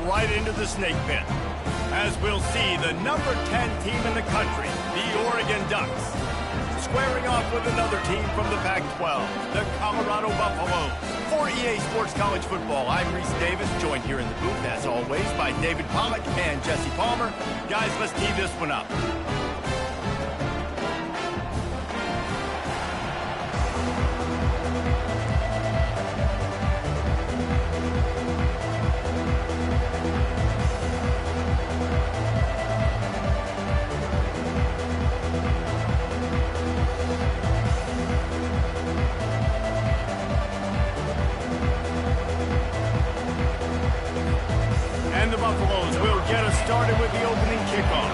right into the snake pit. As we'll see, the number 10 team in the country, the Oregon Ducks, squaring off with another team from the Pac-12, the Colorado Buffaloes. For EA Sports College Football, I'm Reese Davis, joined here in the booth, as always, by David Pollack and Jesse Palmer. Guys, let's tee this one up. And the Buffaloes will get us started with the opening kickoff.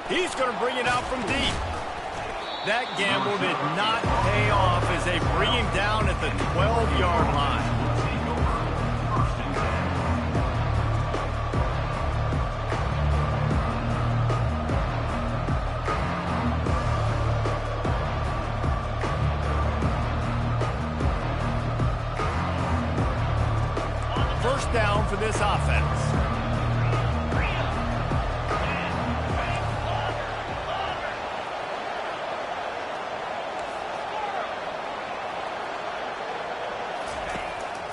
He's going to bring it out from deep. That gamble did not pay off as they bring him down at the 12-yard line. First down for this offense.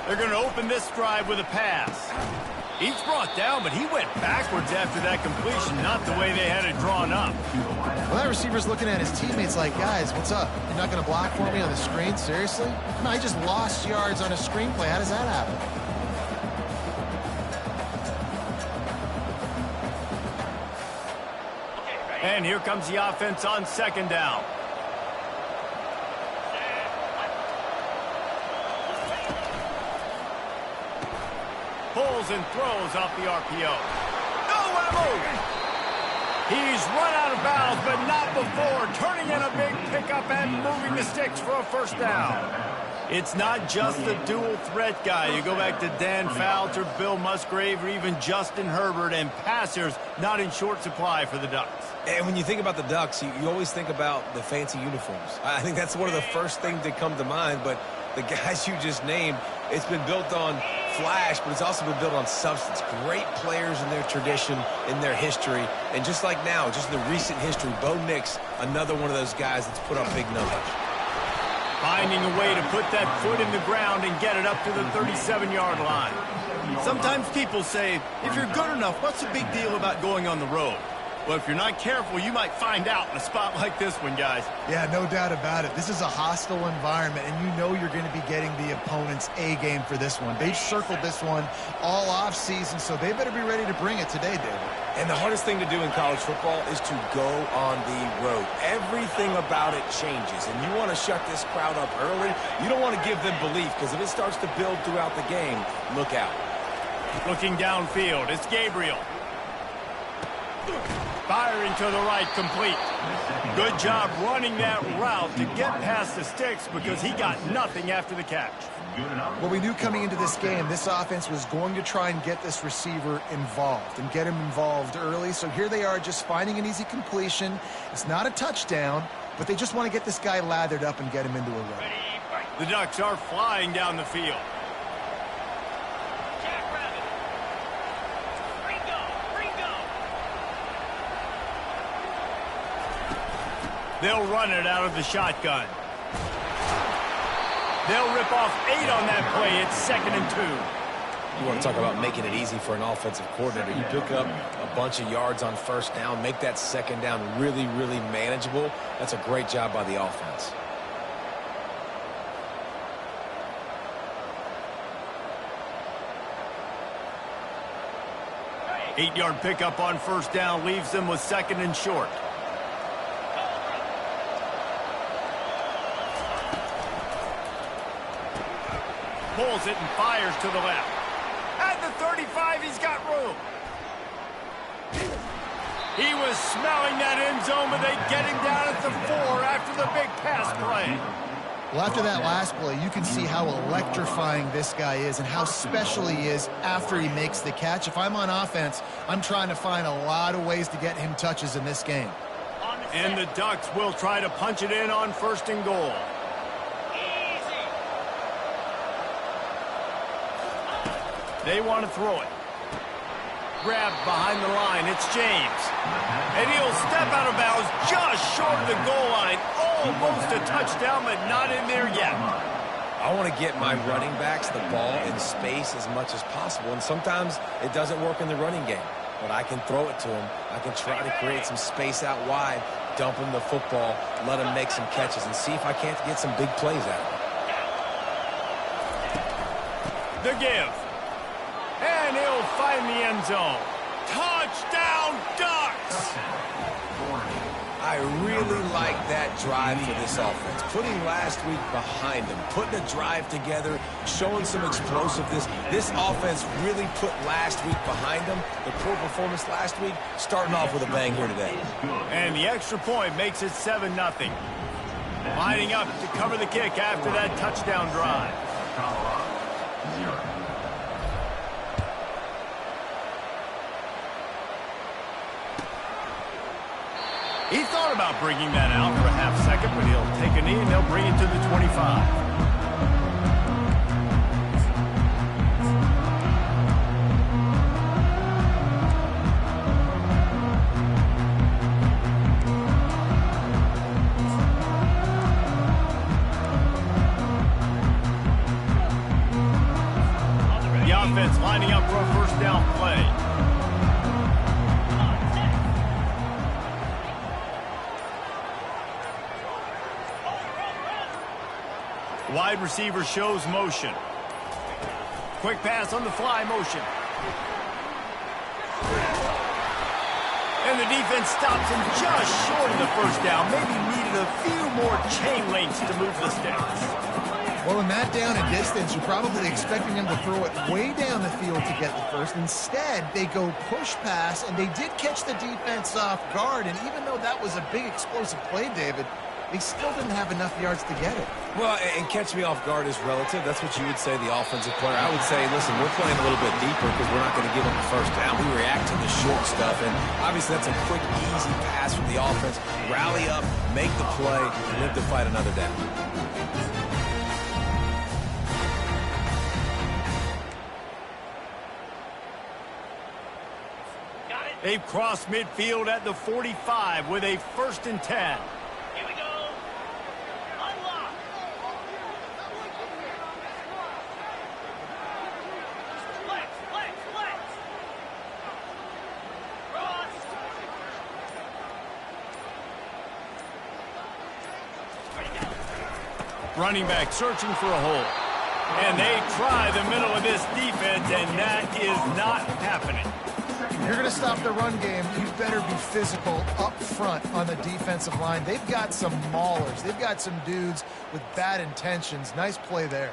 They're going to open this drive with a pass. He's brought down, but he went backwards after that completion, not the way they had it drawn up. Well, that receiver's looking at his teammates like, guys, what's up? You're not going to block for me on the screen? Seriously? No, he just lost yards on a screenplay. How does that happen? And here comes the offense on second down. Pulls and throws off the RPO. Oh, what a move! He's run out of bounds, but not before turning in a big pickup and moving the sticks for a first down. It's not just the dual threat guy. You go back to Dan Fouts or Bill Musgrave or even Justin Herbert, and passers not in short supply for the Ducks. And when you think about the Ducks, you always think about the fancy uniforms. I think that's one of the first things that come to mind, but the guys you just named, it's been built on flash, but it's also been built on substance. Great players in their tradition, in their history, and just like now, just in the recent history, Bo Nix, another one of those guys that's put up big numbers. Finding a way to put that foot in the ground and get it up to the 37-yard line. Sometimes people say, if you're good enough, what's the big deal about going on the road? Well, if you're not careful, you might find out in a spot like this one, guys. Yeah, no doubt about it. This is a hostile environment, and you know you're going to be getting the opponent's A-game for this one. They've circled this one all off-season, so they better be ready to bring it today, David. And the hardest thing to do in college football is to go on the road. Everything about it changes, and you want to shut this crowd up early. You don't want to give them belief, because if it starts to build throughout the game, look out. Looking downfield, it's Gabriel. Firing to the right, complete. Good job running that route to get past the sticks because he got nothing after the catch. Well, we knew coming into this game, this offense was going to try and get this receiver involved and get him involved early. So here they are just finding an easy completion. It's not a touchdown, but they just want to get this guy lathered up and get him into a run. The Ducks are flying down the field. They'll run it out of the shotgun. They'll rip off 8 on that play. It's 2nd and 2. You want to talk about making it easy for an offensive coordinator. You pick up a bunch of yards on first down, make that second down really, really manageable. That's a great job by the offense. Eight-yard pickup on first down leaves them with 2nd and short. Pulls it and fires to the left. At the 35, he's got room. He was smelling that end zone, but they get him down at the 4 after the big pass play. Well, after that last play, you can see how electrifying this guy is and how special he is after he makes the catch. If I'm on offense, I'm trying to find a lot of ways to get him touches in this game. And the Ducks will try to punch it in on 1st and goal. They want to throw it. Grabbed behind the line. It's James. And he'll step out of bounds just short of the goal line. Almost a touchdown, but not in there yet. I want to get my running backs the ball in space as much as possible. And sometimes it doesn't work in the running game. But I can throw it to him. I can try to create some space out wide, dump him the football, let him make some catches, and see if I can't get some big plays out of him. The give. And he'll find the end zone. Touchdown, Ducks! I really like that drive for this offense. Putting last week behind them, putting a drive together, showing some explosiveness. This offense really put last week behind them. The poor performance last week, starting off with a bang here today. And the extra point makes it 7-0. Lining up to cover the kick after that touchdown drive. He thought about bringing that out for a half second, but he'll take a knee and they'll bring it to the 25. The offense lining up for a 1st down play. Wide receiver shows motion. Quick pass on the fly motion. And the defense stops him just short of the 1st down. Maybe needed a few more chain links to move the sticks. Well, in that down and distance, you're probably expecting him to throw it way down the field to get the first. Instead, they go push pass, and they did catch the defense off guard. And even though that was a big explosive play, David, they still didn't have enough yards to get it. Well, and catch me off guard is relative. That's what you would say, the offensive player. I would say, listen, we're playing a little bit deeper because we're not going to give them the 1st down. We react to the short stuff, and obviously that's a quick, easy pass from the offense. Rally up, make the play, live to fight another down. They've crossed midfield at the 45 with a 1st and 10. Running back searching for a hole. And they try the middle of this defense, and that is not happening. If you're going to stop the run game, you better be physical up front on the defensive line. They've got some maulers. They've got some dudes with bad intentions. Nice play there.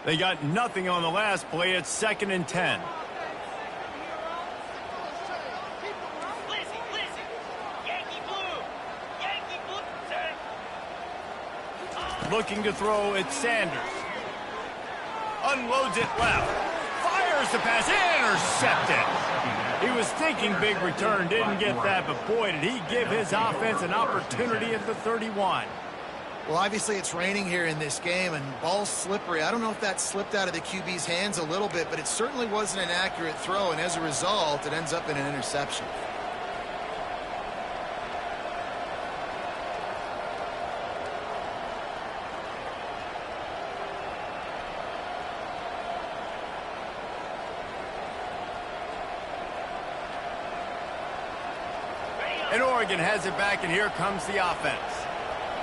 They got nothing on the last play. It's 2nd and 10. Looking to throw at Sanders. Unloads it left. Fires the pass. Intercepted. He was thinking big return. Didn't get that, but boy, did he give his offense an opportunity at the 31. Well, obviously it's raining here in this game, and ball's slippery. I don't know if that slipped out of the QB's hands a little bit, but it certainly wasn't an accurate throw, and as a result, it ends up in an interception. And Oregon has it back, and here comes the offense.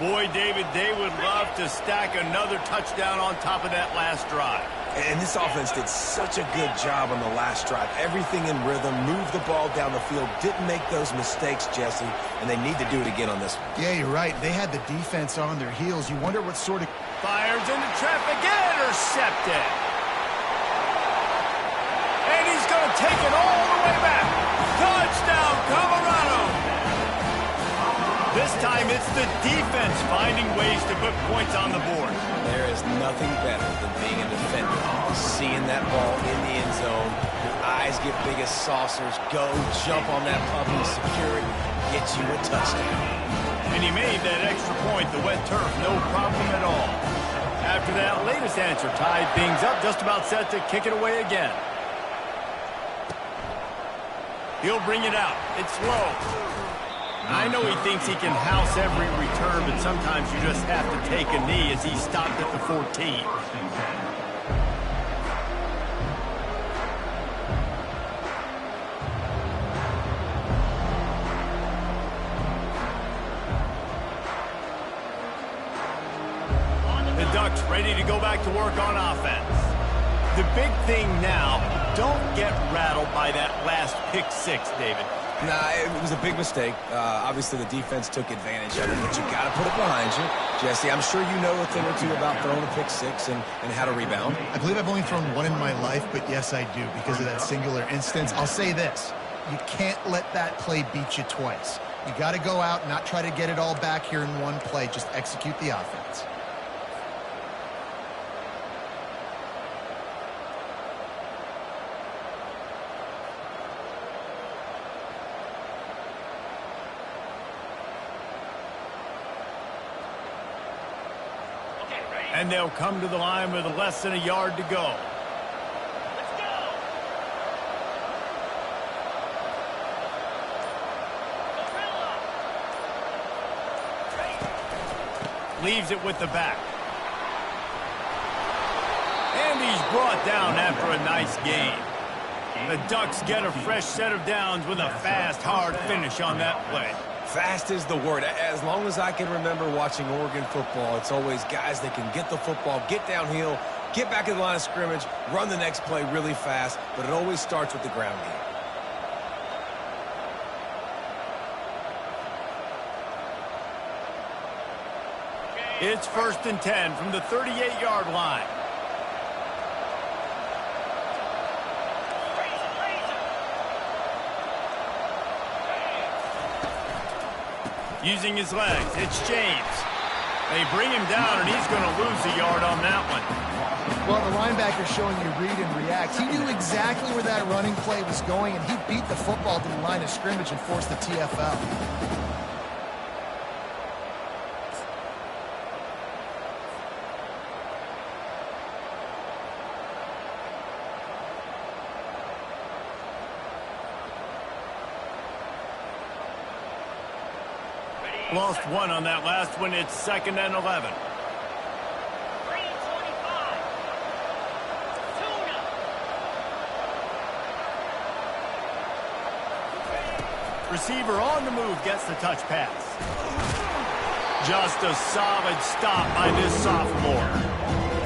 Boy, David, they would love to stack another touchdown on top of that last drive. And this offense did such a good job on the last drive. Everything in rhythm, moved the ball down the field, didn't make those mistakes, Jesse, and they need to do it again on this one. Yeah, you're right. They had the defense on their heels. You wonder what sort of... Fires into traffic, intercepted. And he's going to take it all the way back. Touchdown, Colorado. This time it's the defense finding ways to put points on the board. There is nothing better than being a defender. Seeing that ball in the end zone, your eyes get big as saucers, go, jump on that puppy, secure it, get you a touchdown. And he made that extra point, the wet turf, no problem at all. After that latest answer tied things up, just about set to kick it away again. He'll bring it out. It's low. I know he thinks he can house every return, but sometimes you just have to take a knee as he stopped at the 14. The Ducks ready to go back to work on offense. The big thing now, don't get rattled by that last pick six, David. Nah, it was a big mistake. Obviously, the defense took advantage of it, but you got to put it behind you. Jesse, I'm sure you know a thing or two about throwing a pick six and how to rebound. I believe I've only thrown one in my life, but yes, I do because of that singular instance. I'll say this. You can't let that play beat you twice. You got to go out and not try to get it all back here in one play. Just execute the offense. And they'll come to the line with less than a yard to go. Let's go. Leaves it with the back. And he's brought down after a nice gain. The Ducks get a fresh set of downs with a fast, hard finish on that play. Fast is the word. As long as I can remember watching Oregon football, it's always guys that can get the football, get downhill, get back in the line of scrimmage, run the next play really fast, but it always starts with the ground game. It's 1st and 10 from the 38-yard line. Using his legs, it's James. They bring him down, and he's going to lose a yard on that one. Well, the linebacker's showing you read and react. He knew exactly where that running play was going, and he beat the football to the line of scrimmage and forced the TFL. Lost one on that last one. It's 2nd and 11. Receiver on the move gets the touch pass. Just a solid stop by this sophomore.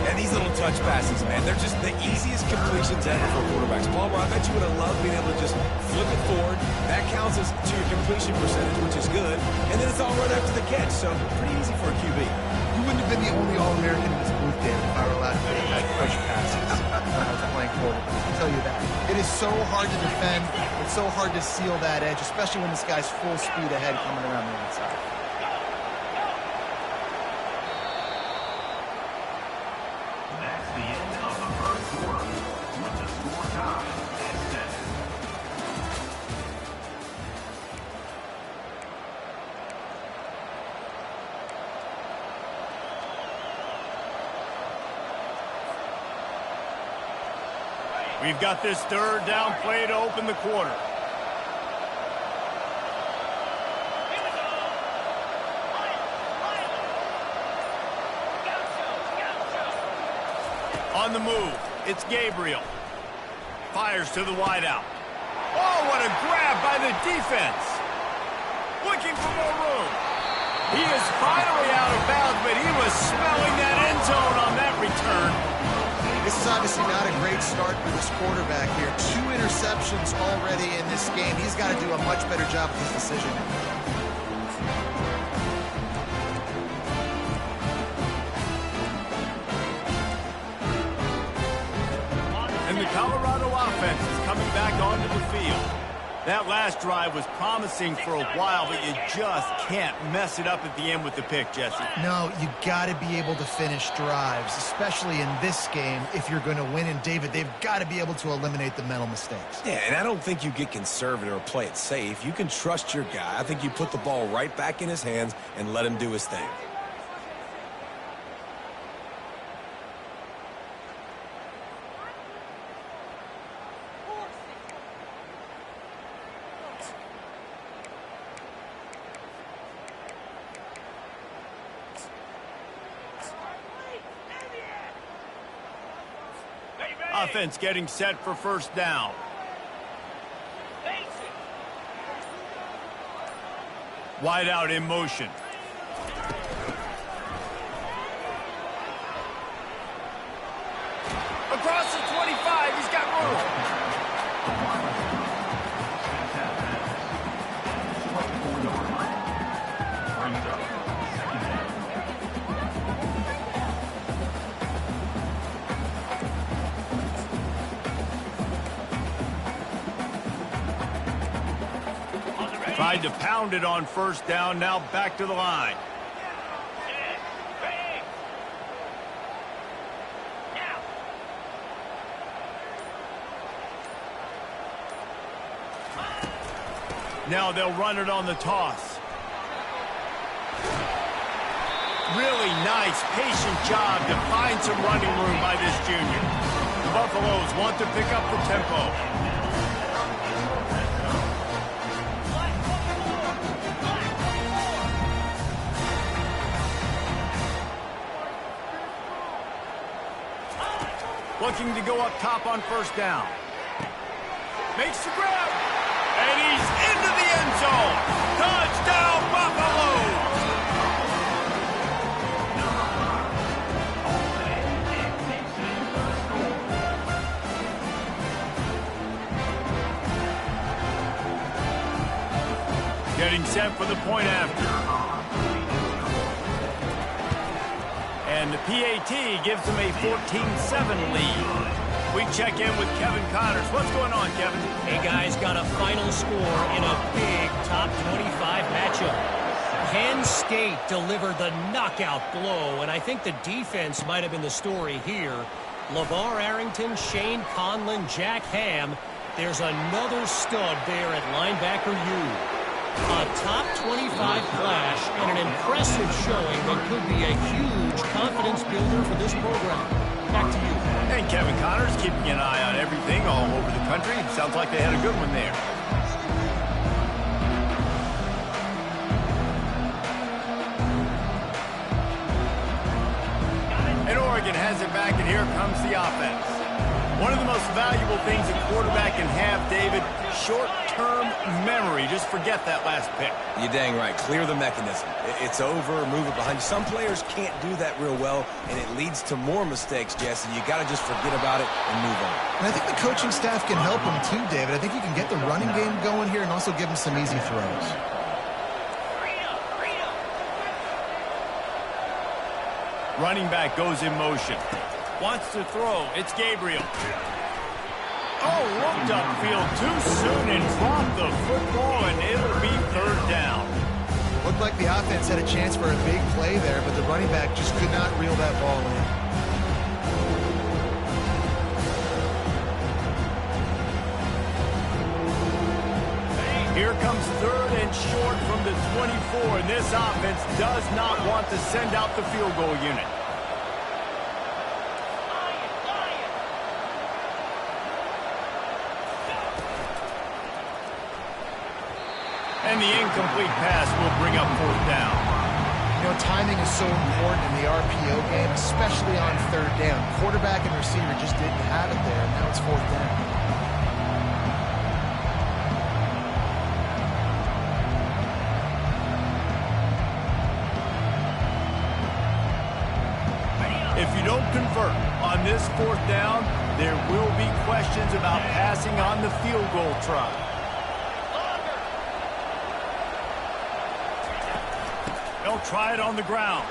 And these little touch passes, man, they're just the easiest completions ever for quarterbacks. Palmer, I bet you would have loved being able to just flip it forward. That counts as to your completion percentage, which is good. And then it's all right after the catch, so pretty easy for a QB. You wouldn't have been the only All-American in this booth, David, if I were allowed to make push passes when I was playing quarterback. I'll tell you that. It is so hard to defend. It's so hard to seal that edge, especially when this guy's full speed ahead coming around the inside. We've got this 3rd down play to open the quarter. On the move, it's Gabriel. Fires to the wideout. Oh, what a grab by the defense. Looking for more room. He is finally out of bounds, but he was smelling that end zone on that return. This is obviously not a great start for this quarterback here. 2 interceptions already in this game. He's got to do a much better job with his decision. And the Colorado offense is coming back onto the field. That last drive was promising for a while, but you just can't mess it up at the end with the pick, Jesse. No, you got to be able to finish drives, especially in this game if you're going to win. And, David, they've got to be able to eliminate the mental mistakes. Yeah, and I don't think you get conservative or play it safe. You can trust your guy. I think you put the ball right back in his hands and let him do his thing. Offense getting set for first down. Wide out in motion. Across the 25, he's got room. Tried to pound it on first down, now back to the line. Now they'll run it on the toss. Really nice, patient job to find some running room by this junior. The Buffaloes want to pick up the tempo. Looking to go up top on first down. Makes the grab. And he's into the end zone. Touchdown, Buffaloes! Getting set for the point after. And the PAT gives them a 14-7 lead. We check in with Kevin Connors. What's going on, Kevin? Hey, guys, got a final score in a big top 25 matchup. Penn State delivered the knockout blow, and I think the defense might have been the story here. LeVar Arrington, Shane Conlon, Jack Ham. There's another stud there at linebacker U. A top 25 flash and an impressive showing that could be a huge confidence builder for this program. Back to you. And Kevin Connors keeping an eye on everything all over the country. It sounds like they had a good one there. And Oregon has it back, and here comes the offense. One of the most valuable things a quarterback can have, David, short-term memory. Just forget that last pick. You're dang right. Clear the mechanism. It's over, move it behind you. Some players can't do that real well, and it leads to more mistakes, Jesse. You got to just forget about it and move on. And I think the coaching staff can help him too, David. I think you can get the running game going here and also give him some easy throws. Running back goes in motion. Wants to throw. It's Gabriel. Oh, looked upfield too soon and dropped the football, and it'll be third down. Looked like the offense had a chance for a big play there, but the running back just could not reel that ball in. Here comes third and short from the 24, and this offense does not want to send out the field goal unit. And the incomplete pass will bring up fourth down. You know, timing is so important in the RPO game, especially on third down. Quarterback and receiver just didn't have it there, and now it's fourth down. If you don't convert on this fourth down, there will be questions about passing on the field goal try. They'll try it on the ground.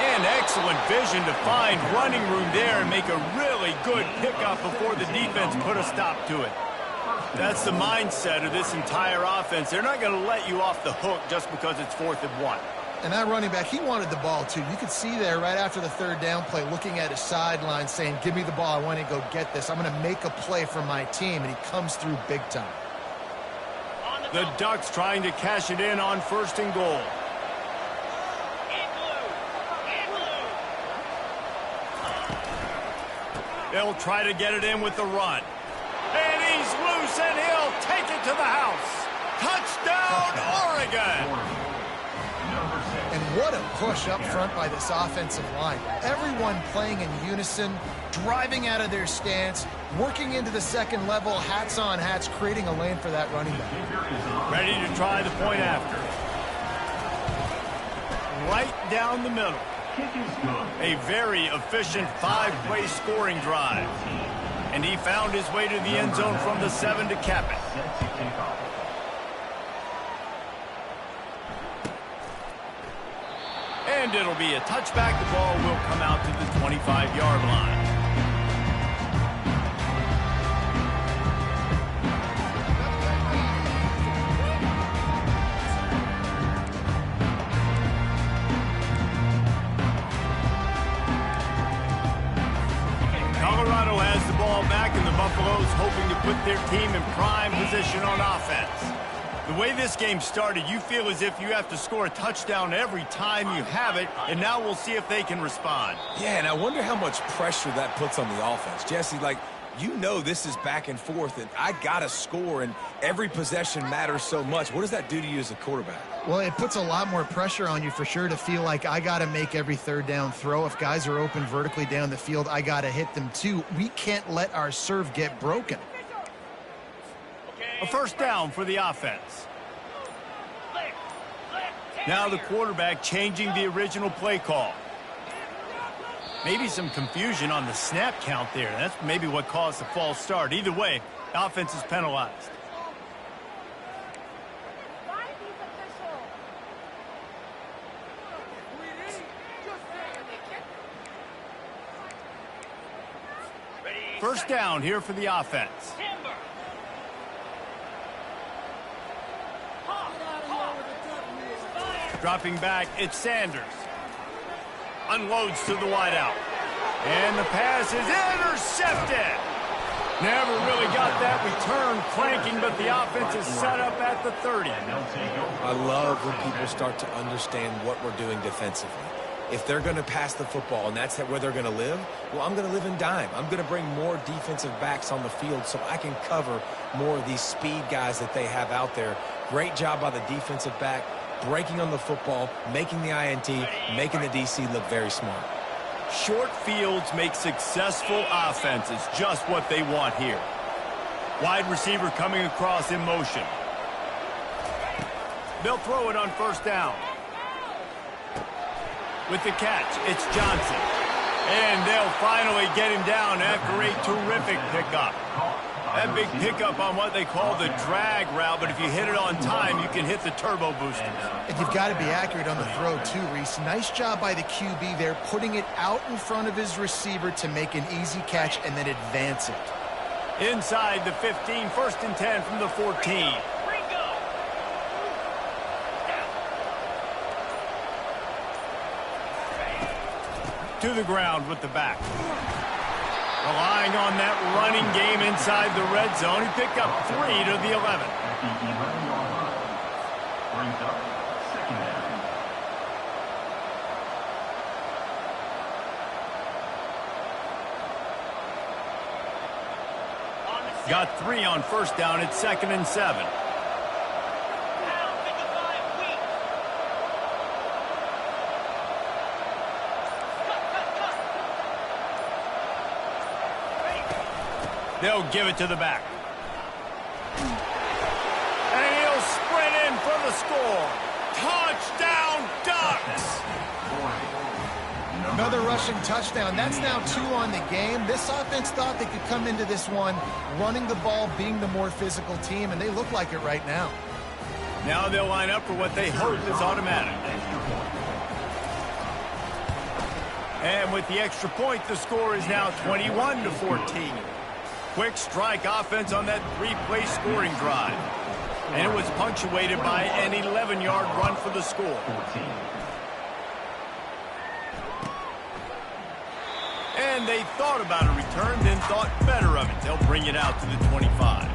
And excellent vision to find running room there and make a really good pickup before the defense put a stop to it. That's the mindset of this entire offense. They're not going to let you off the hook just because it's 4th and 1. And that running back, he wanted the ball, too. You could see there right after the 3rd down play looking at his sideline saying, give me the ball. I want to go get this. I'm going to make a play for my team. And he comes through big time. The Ducks trying to cash it in on 1st and goal. They'll try to get it in with the run. And he's loose, and he'll take it to the house. Touchdown, Oregon! And what a push up front by this offensive line. Everyone playing in unison, driving out of their stance, working into the 2nd level, hats on hats, creating a lane for that running back. Ready to try the point after. Right down the middle. A very efficient 5-play scoring drive. And he found his way to the end zone from the 7 to cap it. And it'll be a touchback. The ball will come out to the 25-yard line. Colorado has the ball back, and the Buffaloes hoping to put their team in prime position on offense. The way this game started, you feel as if you have to score a touchdown every time you have it, and now we'll see if they can respond. Yeah, and I wonder how much pressure that puts on the offense. Jesse, like, you know this is back and forth, and I got to score, and every possession matters so much. What does that do to you as a quarterback? Well, it puts a lot more pressure on you for sure to feel like I got to make every 3rd down throw. If guys are open vertically down the field, I got to hit them too. We can't let our serve get broken. A 1st down for the offense. Now the quarterback changing the original play call. Maybe some confusion on the snap count there. That's maybe what caused the false start. Either way, the offense is penalized. First down here for the offense. Dropping back, it's Sanders. Unloads to the wideout. And the pass is intercepted. Never really got that return cranking, but the offense is set up at the 30. I love when people start to understand what we're doing defensively. If they're going to pass the football and that's where they're going to live, well, I'm going to live in dime. I'm going to bring more defensive backs on the field so I can cover more of these speed guys that they have out there. Great job by the defensive back, breaking on the football, making the INT, making the DC look very smart. Short fields make successful offenses just what they want here. Wide receiver coming across in motion. They'll throw it on 1st down. With the catch, it's Johnson. And they'll finally get him down after a terrific pickup. That big pickup on what they call the drag route, but if you hit it on time, you can hit the turbo boosters. And you've got to be accurate on the throw, too, Reese. Nice job by the QB there, putting it out in front of his receiver to make an easy catch and then advance it. Inside the 15, 1st and 10 from the 14. To the ground with the back. Relying on that running game inside the red zone. He picked up 3 to the 11. Got 3 on 1st down. It's 2nd and 7. They'll give it to the back. And he'll sprint in for the score. Touchdown, Ducks! Another rushing touchdown. That's now 2 on the game. This offense thought they could come into this one running the ball, being the more physical team, and they look like it right now. Now they'll line up for what they hope is automatic. And with the extra point, the score is now 21-14. Quick strike offense on that three-play scoring drive. And it was punctuated by an 11-yard run for the score. And they thought about a return, then thought better of it. They'll bring it out to the 25.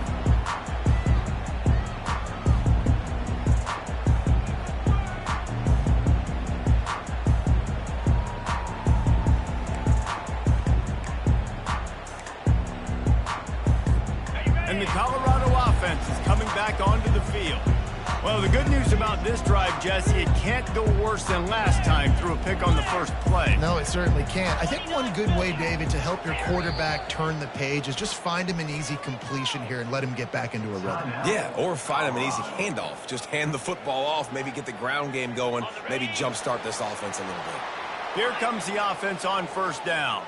And the Colorado offense is coming back onto the field. Well, the good news about this drive, Jesse, it can't go worse than last time through a pick on the first play. No, it certainly can't. I think one good way, David, to help your quarterback turn the page is just find him an easy completion here and let him get back into a rhythm. Yeah, or find him an easy handoff. Just hand the football off, maybe get the ground game going, maybe jumpstart this offense a little bit. Here comes the offense on first down.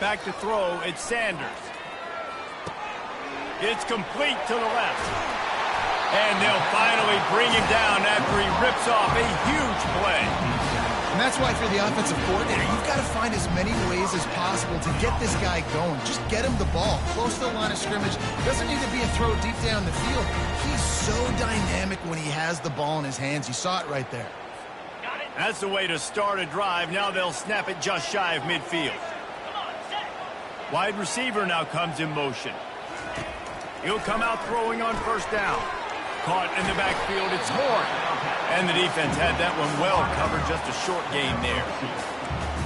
Back to throw, it's Sanders. It's complete to the left. And they'll finally bring him down after he rips off a huge play. And that's why for the offensive coordinator, you've got to find as many ways as possible to get this guy going. Just get him the ball close to the line of scrimmage. Doesn't need to be a throw deep down the field. He's so dynamic when he has the ball in his hands. You saw it right there. That's the way to start a drive. Now they'll snap it just shy of midfield. Wide receiver now comes in motion. He'll come out throwing on first down. Caught in the backfield, it's Horn. And the defense had that one well covered, just a short gain there.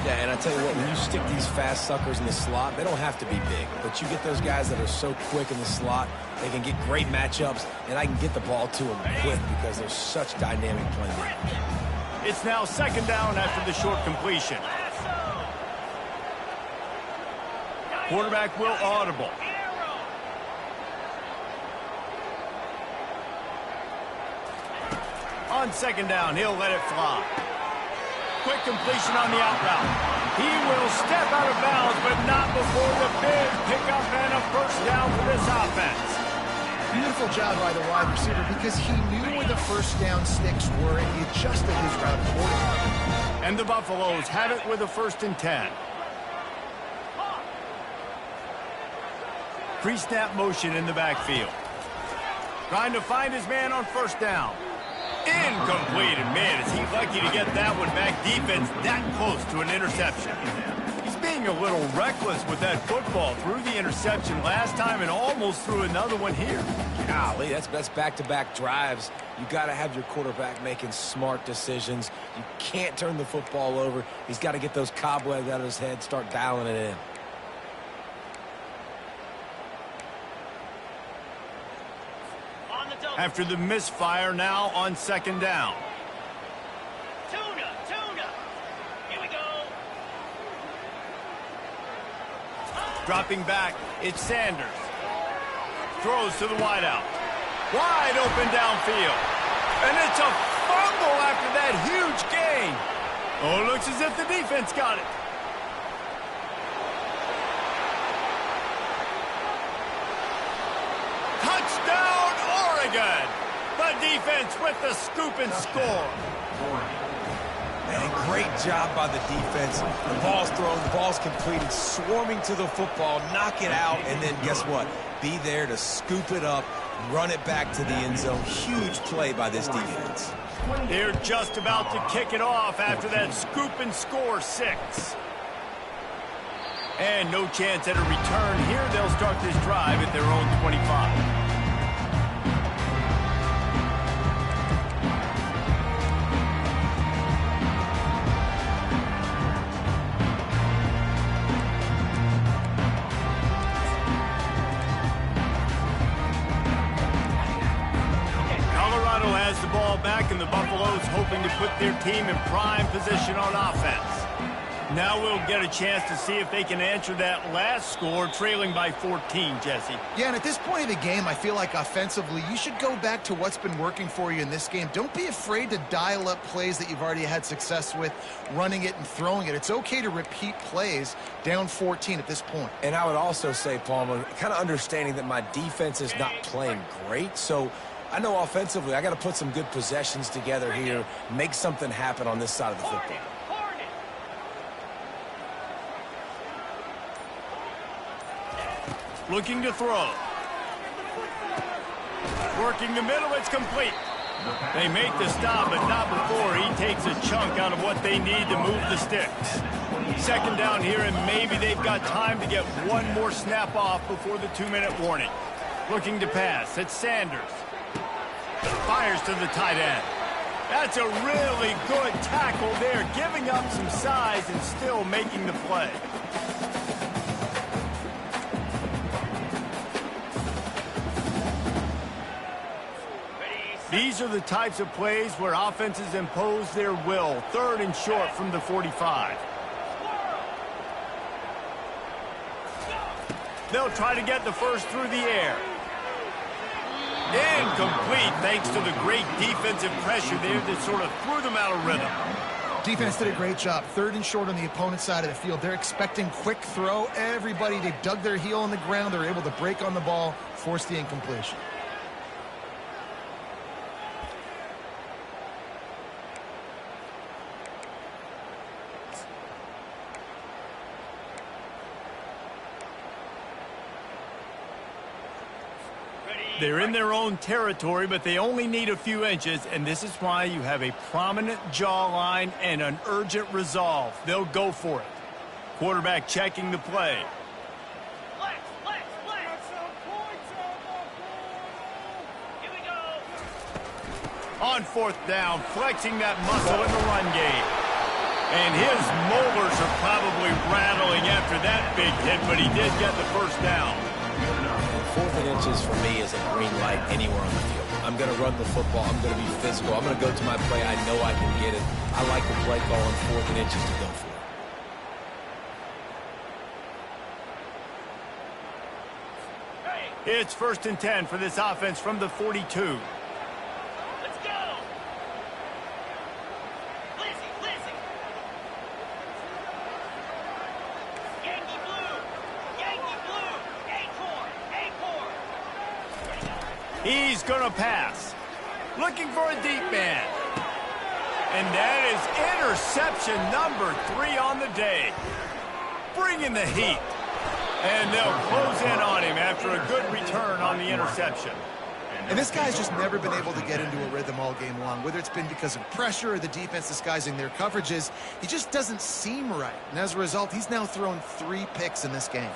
Yeah, and I tell you what, when you stick these fast suckers in the slot, they don't have to be big. But you get those guys that are so quick in the slot, they can get great matchups, and I can get the ball to them quick because they're such dynamic playmakers. It's now second down after the short completion. Quarterback will audible. On second down, he'll let it fly. Quick completion on the out route. He will step out of bounds, but not before the big pickup and a first down for this offense. Beautiful job by the wide receiver because he knew where the first down sticks were and he adjusted his route accordingly. And the Buffaloes have it with a 1st and 10. Pre-snap motion in the backfield. Trying to find his man on first down. Incomplete, and man, is he lucky to get that one back. Defense that close to an interception. He's being a little reckless with that football. Threw the interception last time and almost threw another one here. Golly, that's back-to-back drives. You got to have your quarterback making smart decisions. You can't turn the football over. He's got to get those cobwebs out of his head, start dialing it in. After the misfire, now on second down. Tuna. Here we go. Dropping back, it's Sanders. Throws to the wideout. Wide open downfield. And it's a fumble after that huge gain. Oh, it looks as if the defense got it. Touchdown, Oregon. The defense with the scoop and score. Man, great job by the defense. The ball's thrown, the ball's completed, swarming to the football, knock it out, and then guess what? Be there to scoop it up, run it back to the end zone. Huge play by this defense. They're just about to kick it off after that scoop and score 6. And no chance at a return here. They'll start this drive at their own 25. The ball back, and the Buffaloes hoping to put their team in prime position on offense. Now we'll get a chance to see if they can answer that last score, trailing by 14, Jesse. Yeah, and at this point of the game, I feel like offensively, you should go back to what's been working for you in this game. Don't be afraid to dial up plays that you've already had success with, running it and throwing it. It's okay to repeat plays down 14 at this point. And I would also say, Palmer, kind of understanding that my defense is not playing great, so I know offensively I got to put some good possessions together here, make something happen on this side of the football. Looking to throw. Working the middle, it's complete. They make the stop, but not before he takes a chunk out of what they need to move the sticks. Second down here, and maybe they've got time to get one more snap off before the 2-minute warning. Looking to pass. It's Sanders. Fires to the tight end. That's a really good tackle there, giving up some size and still making the play. These are the types of plays where offenses impose their will. 3rd and short from the 45. They'll try to get the first through the air. Incomplete, thanks to the great defensive pressure there that sort of threw them out of rhythm. Defense did a great job. 3rd and short on the opponent's side of the field. They're expecting quick throw. Everybody, they dug their heel on the ground. They're able to break on the ball, force the incompletion. They're in their own territory, but they only need a few inches, and this is why you have a prominent jawline and an urgent resolve. They'll go for it. Quarterback checking the play. Flex, flex, flex. Here we go. On 4th down, flexing that muscle in the run game. And his molars are probably rattling after that big hit, but he did get the first down. 4th and inches for me is a green light anywhere on the field. I'm going to run the football. I'm going to be physical. I'm going to go to my play. I know I can get it. I like the play call on 4th and inches to go for it. It's 1st and 10 for this offense from the 42. Let's go. Lizzie, Lizzie. Yankee blue. Yankee blue. Acorn. Acorn. He's going to pass. Looking for a deep man. And that is interception number 3 on the day. Bringing the heat. And they'll close in on him after a good return on the interception. And this guy's just never been able to get into a rhythm all game long, whether it's been because of pressure or the defense disguising their coverages. He just doesn't seem right. And as a result, he's now thrown 3 picks in this game.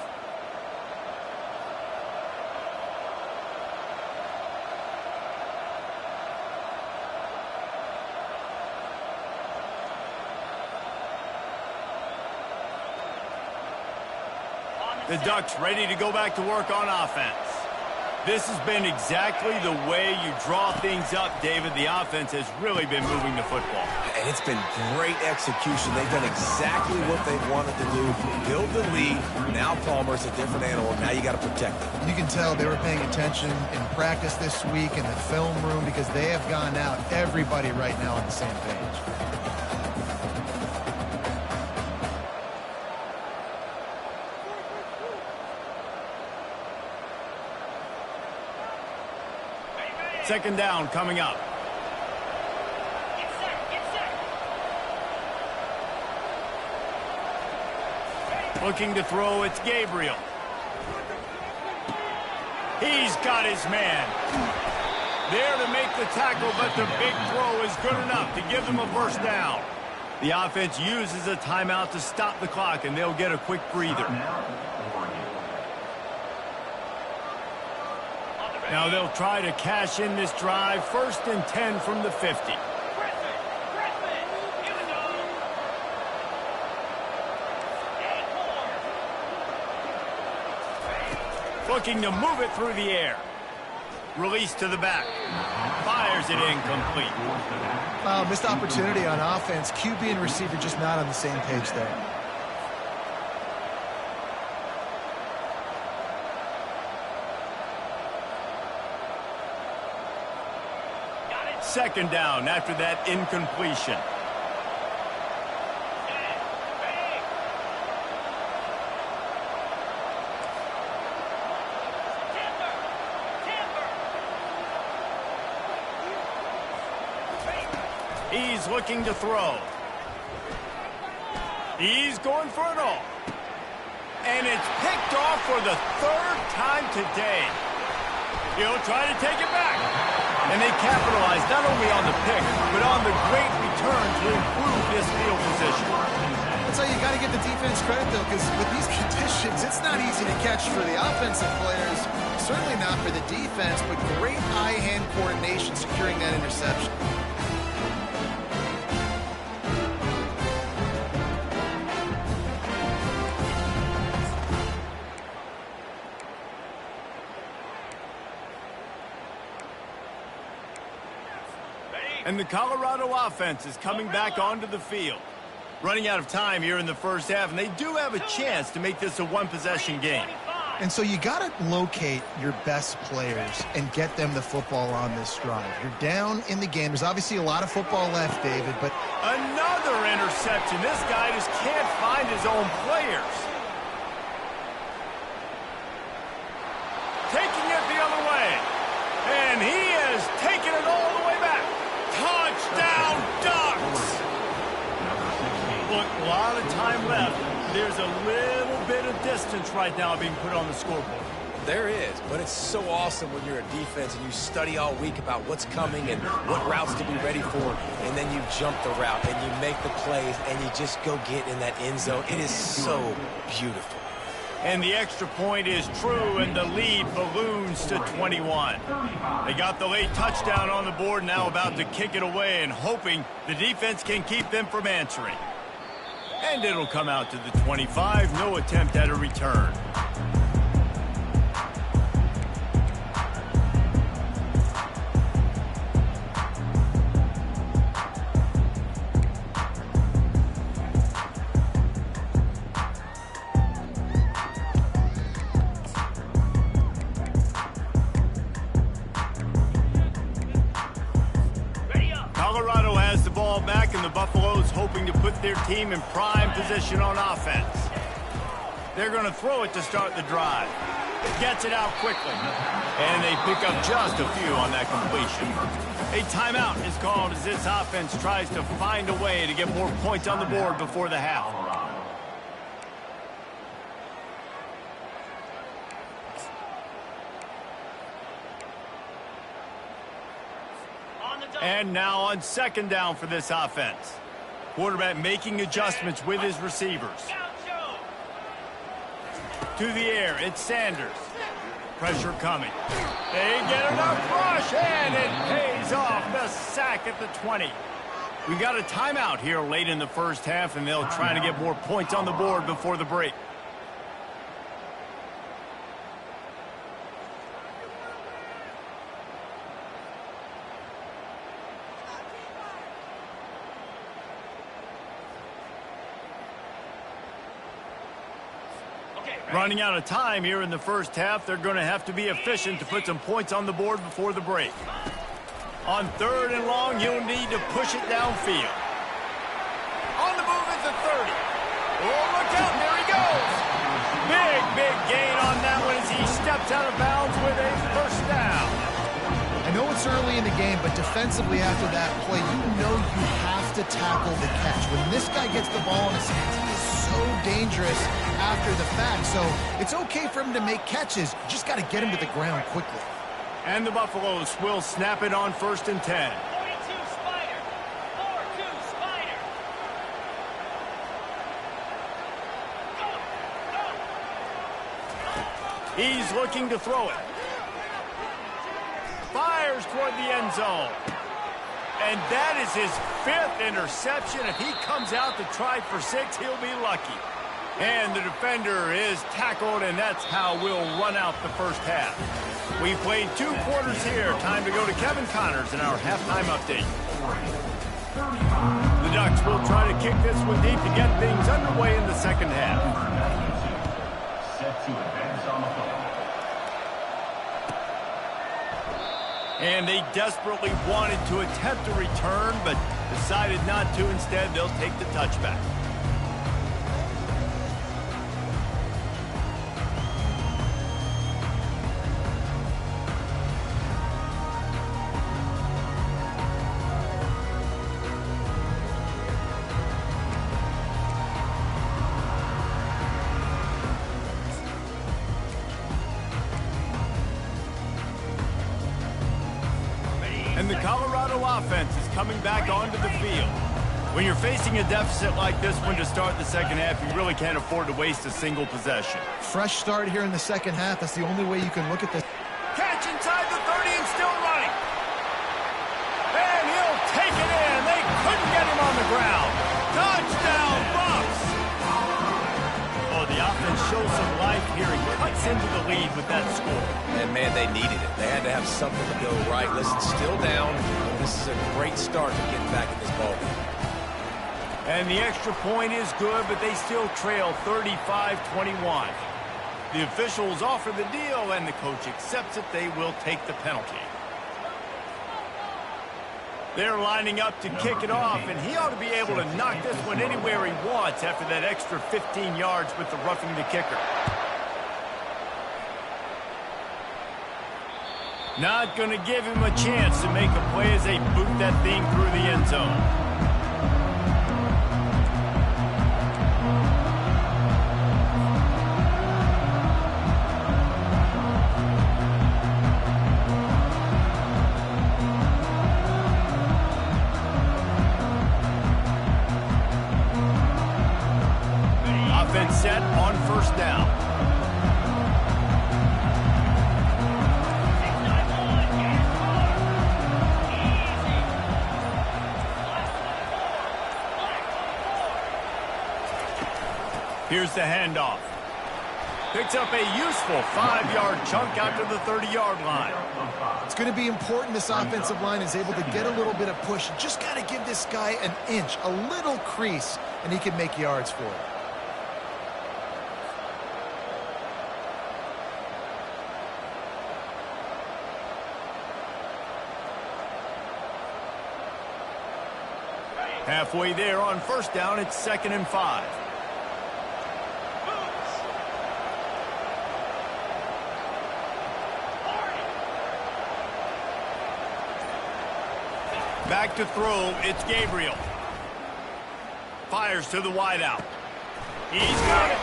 The Ducks ready to go back to work on offense. This has been exactly the way you draw things up, David. The offense has really been moving the football. And it's been great execution. They've done exactly what they wanted to do. Build the lead. Now Palmer's a different animal. Now you got to protect them. You can tell they were paying attention in practice this week in the film room because they have gone out, everybody right now on the same page. Second down coming up. Get set, get set. Looking to throw, it's Gabriel. He's got his man. There to make the tackle, but the big throw is good enough to give them a first down. The offense uses a timeout to stop the clock, and they'll get a quick breather. Now they'll try to cash in this drive. 1st and 10 from the 50. Griffin, here we go. Acorn. Looking to move it through the air. Release to the back. Fires it incomplete. Missed opportunity on offense. QB and receiver just not on the same page there. Second down after that incompletion. He's looking to throw. He's going for it all. And it's picked off for the third time today. He'll try to take it back. And they capitalize not only on the pick, but on the great return to improve this field position. That's how you got to give the defense credit, though, because with these conditions, it's not easy to catch for the offensive players. Certainly not for the defense, but great eye-hand coordination securing that interception. And the Colorado offense is coming back onto the field. Running out of time here in the first half, and they do have a chance to make this a one-possession game. And so you got to locate your best players and get them the football on this drive. You're down in the game. There's obviously a lot of football left, David, but... Another interception. This guy just can't find his own players. Taking it the other way. And he is taking it all the way back. Touchdown, Ducks! Look, a lot of time left. There's a little bit of distance right now being put on the scoreboard. There is, but it's so awesome when you're a defense and you study all week about what's coming and what routes to be ready for, and then you jump the route and you make the plays and you just go get in that end zone. It is so beautiful. And the extra point is true, and the lead balloons to 21. They got the late touchdown on the board, now about to kick it away and hoping the defense can keep them from answering. And it'll come out to the 25. No attempt at a return. Colorado has the ball back, and the Buffaloes hoping to put their team in prime position on offense. They're going to throw it to start the drive. Gets it out quickly. And they pick up just a few on that completion. A timeout is called as this offense tries to find a way to get more points on the board before the half. And now on second down for this offense. Quarterback making adjustments with his receivers. To the air, it's Sanders. Pressure coming. They get enough rush, and it pays off. The sack at the 20. We got a timeout here late in the first half, and they'll try to get more points on the board before the break. Running out of time here in the first half. They're going to have to be efficient to put some points on the board before the break. On third and long, you'll need to push it downfield. On the move at the 30. Oh, look out, there he goes. Big gain on that one as he steps out of bounds with a first down. I know it's early in the game, but defensively after that play, you know you have to tackle the catch. When this guy gets the ball in his hands, he is so dangerous after the fact. So it's okay for him to make catches. You just got to get him to the ground quickly. And the Buffaloes will snap it on 1st and 10. 42 Spider. 4-2 Spider. Go. He's looking to throw it. Fires toward the end zone. And that is his 5th interception. If he comes out to try for 6, he'll be lucky. And the defender is tackled, and that's how we'll run out the first half. We played 2 quarters here. Time to go to Kevin Connors in our halftime update. The Ducks will try to kick this one deep to get things underway in the second half. Set to advance on the phone. And they desperately wanted to attempt a return, but decided not to. Instead, they'll take the touchback. And the Colorado offense is coming back onto the field. When you're facing a deficit like this one to start the second half, you really can't afford to waste a single possession. Fresh start here in the second half. That's the only way you can look at this. Catch inside the 30 and still running. And he'll take it in. They couldn't get him on the ground. Touchdown, Bucks! Oh, the offense shows some life here. He cuts into the lead with that score. And, man, they needed it. They had to have something to go right. Listen, still down. This is a great start to getting back in this ballgame. And the extra point is good, but they still trail 35-21. The officials offer the deal, and the coach accepts it. They will take the penalty. They're lining up to kick it off, and he ought to be able to knock this one anywhere he wants after that extra 15 yards with the roughing the kicker. Not going to give him a chance to make a play as they boot that thing through the end zone. Set on first down. Here's the handoff. Picks up a useful 5-yard chunk out to the 30-yard line. It's going to be important this offensive line is able to get a little bit of push. Just got to give this guy an inch, a little crease, and he can make yards for it. Halfway there on first down, it's 2nd and 5. Back to throw, it's Gabriel. Fires to the wideout. He's got it.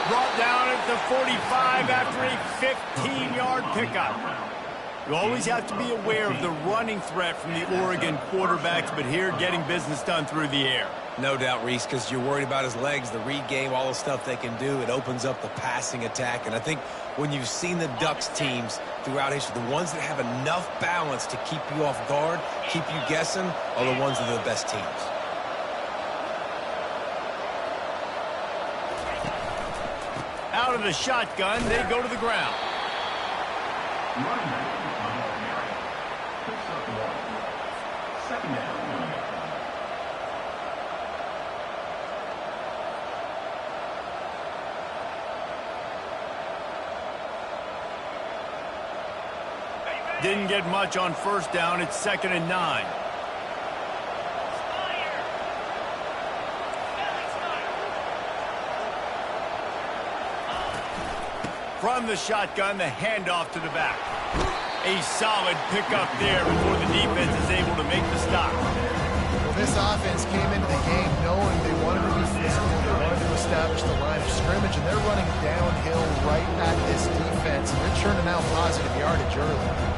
Brought down at the 45 after a 15-yard pickup. You always have to be aware of the running threat from the Oregon quarterbacks, but here getting business done through the air. No doubt, Reese, because you're worried about his legs, the read game, all the stuff they can do. It opens up the passing attack. And I think when you've seen the Ducks teams throughout history, the ones that have enough balance to keep you off guard, keep you guessing, are the ones that are the best teams. Out of the shotgun, they go to the ground. Didn't get much on first down. It's 2nd and 9. From the shotgun, the handoff to the back. A solid pickup there before the defense is able to make the stop. Well, this offense came into the game knowing they wanted to be physical. They wanted to establish the line of scrimmage, and they're running downhill right at this defense, and they're churning out positive yardage early.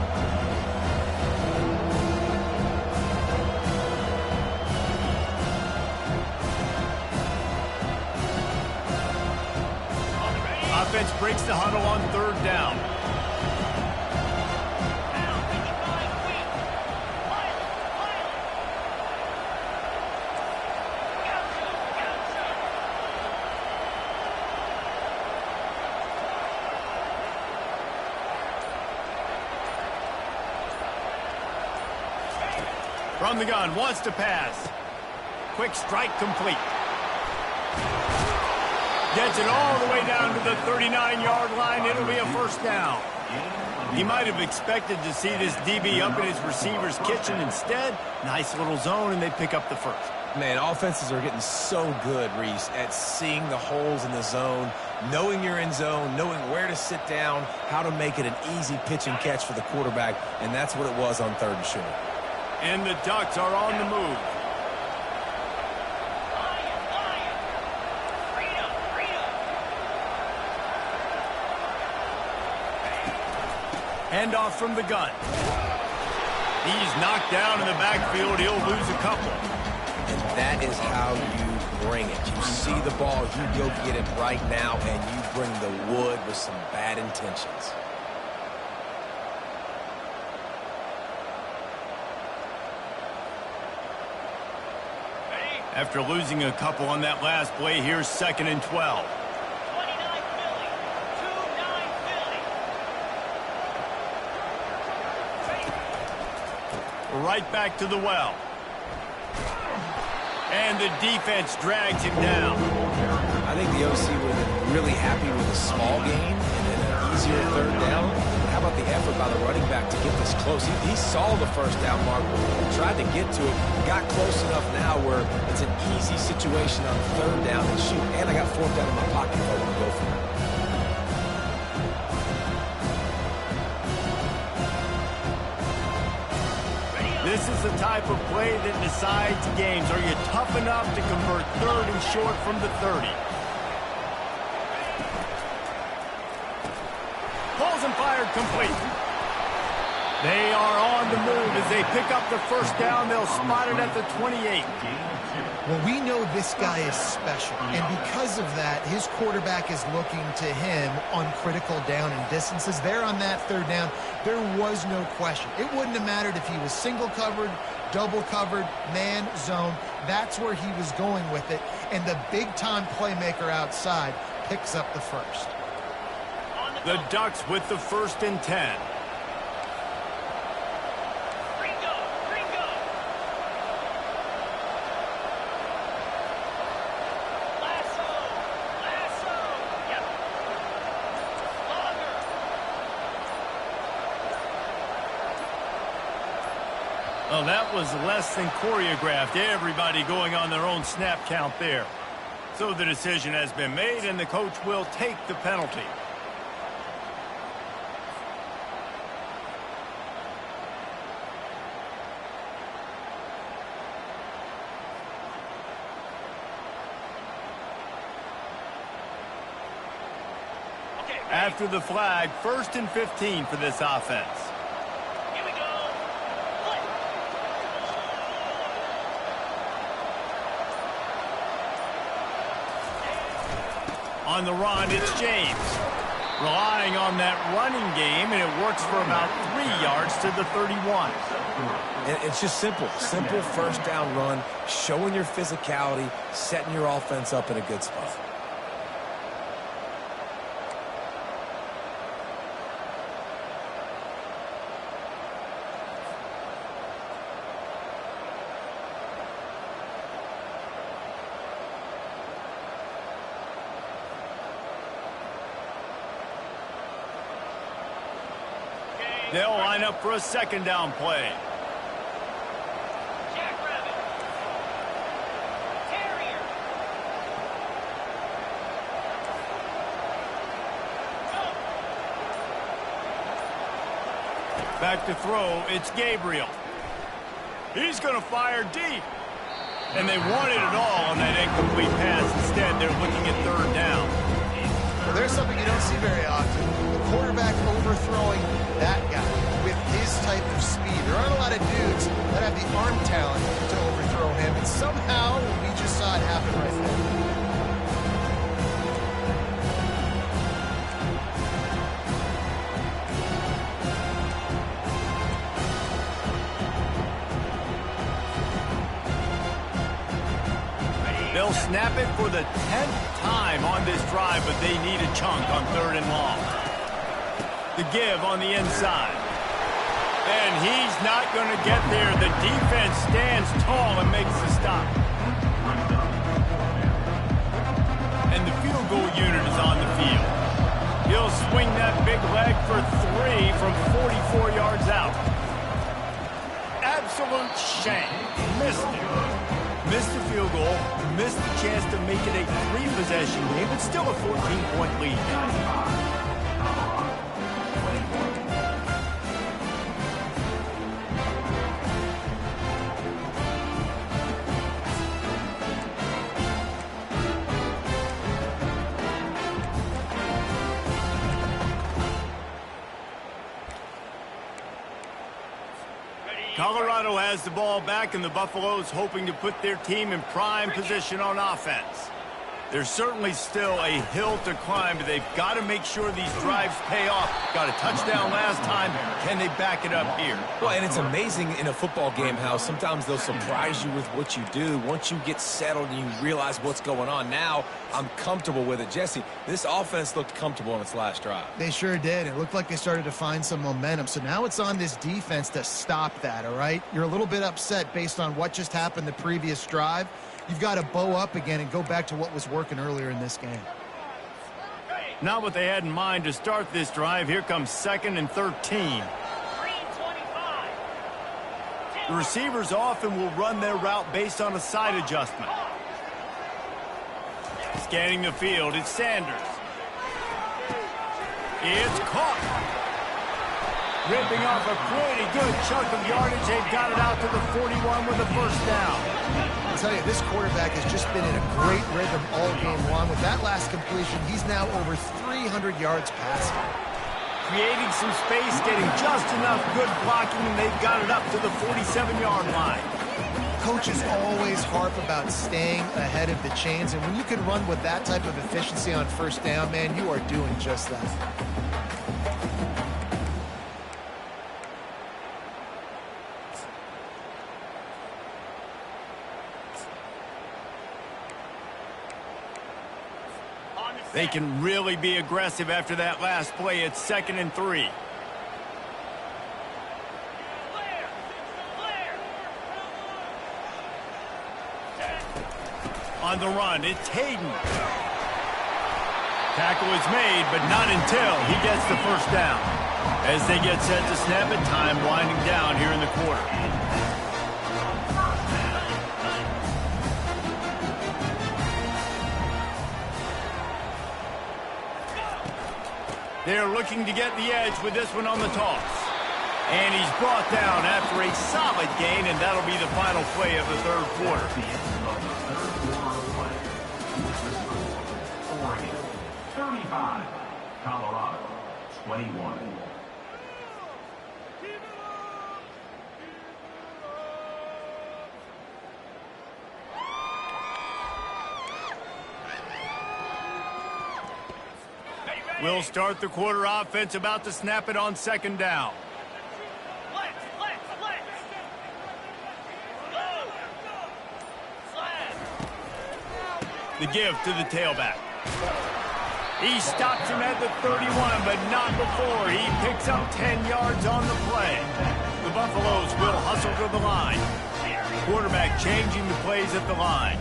Offense breaks the huddle on 3rd down. From the gun, wants to pass. Quick strike complete. Gets it all the way down to the 39-yard line. It'll be a first down. He might have expected to see this DB up in his receiver's kitchen. Instead, nice little zone, and they pick up the first. Man, offenses are getting so good, Reese, at seeing the holes in the zone, knowing you're in zone, knowing where to sit down, how to make it an easy pitch and catch for the quarterback, and that's what it was on 3rd and short. And the Ducks are on the move. Handoff from the gun. He's knocked down in the backfield. He'll lose a couple. And that is how you bring it. You see the ball, you go get it right now, and you bring the wood with some bad intentions. After losing a couple on that last play, here's 2nd and 12. 29 Philly. 2-9 Philly. Right back to the well. And the defense drags him down. I think the OC would have been really happy with a small gain and then an easier 3rd down. How about the effort by the running back to get this close? He saw the 1st down mark, tried to get to it, got close enough now where it's an easy situation on 3rd down and shoot. And I got 4th down in my pocket if I want to go for it. This is the type of play that decides games. Are you tough enough to convert 3rd and short from the 30? Pulls and fired complete. They are on the move as they pick up the 1st down. They'll spot it at the 28. Well, we know this guy is special, and because of that, his quarterback is looking to him on critical down and distances. There on that 3rd down, there was no question. It wouldn't have mattered if he was single covered, double covered, man, zone. That's where he was going with it, and the big-time playmaker outside picks up the 1st. The Ducks with the 1st and 10. Well, that was less than choreographed. Everybody going on their own snap count there. So the decision has been made, and the coach will take the penalty. After the flag, 1st and 15 for this offense. Here we go. On the run, it's James. Relying on that running game, and it works for about 3 yards to the 31. And it's just simple. Simple 1st down run, showing your physicality, setting your offense up in a good spot. They'll line up for a 2nd down play. Jackrabbit. Terrier. Back to throw, it's Gabriel. He's going to fire deep. And they wanted it all on that incomplete pass. Instead, they're looking at 3rd down. Well, there's something you don't see very often. The quarterback overthrowing that guy with his type of speed. There aren't a lot of dudes that have the arm talent to overthrow him, and somehow we just saw it happen right there. They'll snap it for the 10th time on this drive, but they need a chunk on 3rd and long. The give on the inside. And he's not going to get there. The defense stands tall and makes the stop. And the field goal unit is on the field. He'll swing that big leg for 3 from 44 yards out. Absolute shame. Missed it. Missed the field goal, missed the chance to make it a 3-possession game, but still a 14-point lead. Colorado has the ball back, and the Buffaloes hoping to put their team in prime position on offense. There's certainly still a hill to climb, but they've got to make sure these drives pay off. Got a touchdown last time. Can they back it up here? Well, and it's amazing in a football game how sometimes they'll surprise you with what you do. Once you get settled and you realize what's going on, now I'm comfortable with it. Jesse, this offense looked comfortable on its last drive. They sure did. It looked like they started to find some momentum. So now it's on this defense to stop that, all right? You're a little bit upset based on what just happened the previous drive. You've got to bow up again and go back to what was working earlier in this game. Not what they had in mind to start this drive. Here comes 2nd and 13. The receivers often will run their route based on a side adjustment. Scanning the field, it's Sanders. It's caught. Ripping off a pretty good chunk of yardage. They've got it out to the 41 with a first down. I'll tell you, this quarterback has just been in a great rhythm all game long. With that last completion, he's now over 300 yards passing. Creating some space, getting just enough good blocking, and they've got it up to the 47-yard line. Coaches always harp about staying ahead of the chains, and when you can run with that type of efficiency on first down, man, you are doing just that. They can really be aggressive after that last play. It's 2nd and 3. On the run, it's Hayden. Tackle is made, but not until he gets the first down. As they get set to snap it, time winding down here in the quarter. They're looking to get the edge with this one on the toss. And he's brought down after a solid gain, and that'll be the final play of the third quarter. Oregon, 35. Colorado, 21. We'll start the quarter offense, about to snap it on 2nd down. The give to the tailback. He stops him at the 31, but not before. He picks up 10 yards on the play. The Buffaloes will hustle to the line. Quarterback changing the plays at the line.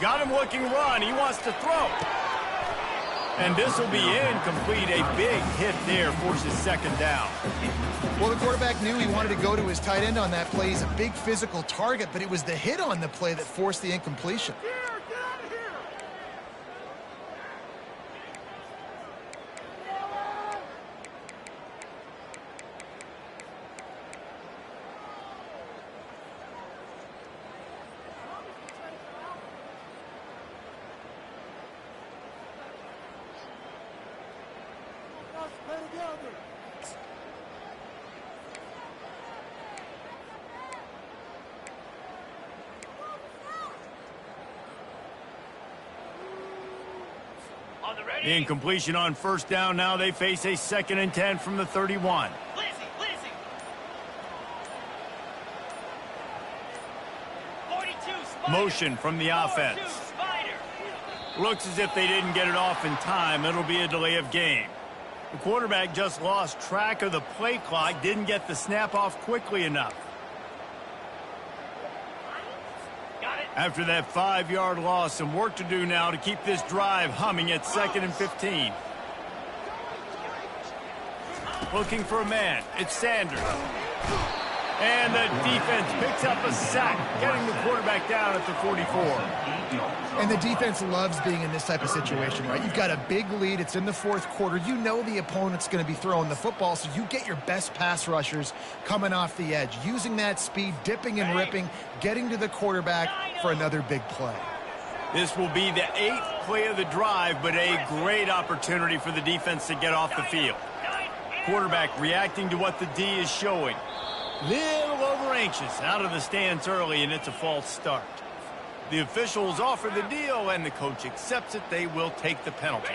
Got him looking run. He wants to throw. And this will be incomplete. A big hit there forces 2nd down. Well, the quarterback knew he wanted to go to his tight end on that play. He's a big physical target, but it was the hit on the play that forced the incompletion. The incompletion on first down. Now they face a 2nd and 10 from the 31. Motion from the offense. Looks as if they didn't get it off in time. It'll be a delay of game. The quarterback just lost track of the play clock, didn't get the snap off quickly enough. After that 5-yard loss, some work to do now to keep this drive humming at 2nd and 15. Looking for a man. It's Sanders. And the defense picks up a sack, getting the quarterback down at the 44. And the defense loves being in this type of situation, right? You've got a big lead. It's in the fourth quarter. You know the opponent's going to be throwing the football, so you get your best pass rushers coming off the edge, using that speed, dipping and ripping, getting to the quarterback for another big play. This will be the 8th play of the drive, but a great opportunity for the defense to get off the field. Quarterback reacting to what the D is showing. Little over-anxious, out of the stance early, and it's a false start. The officials offer the deal, and the coach accepts it. They will take the penalty.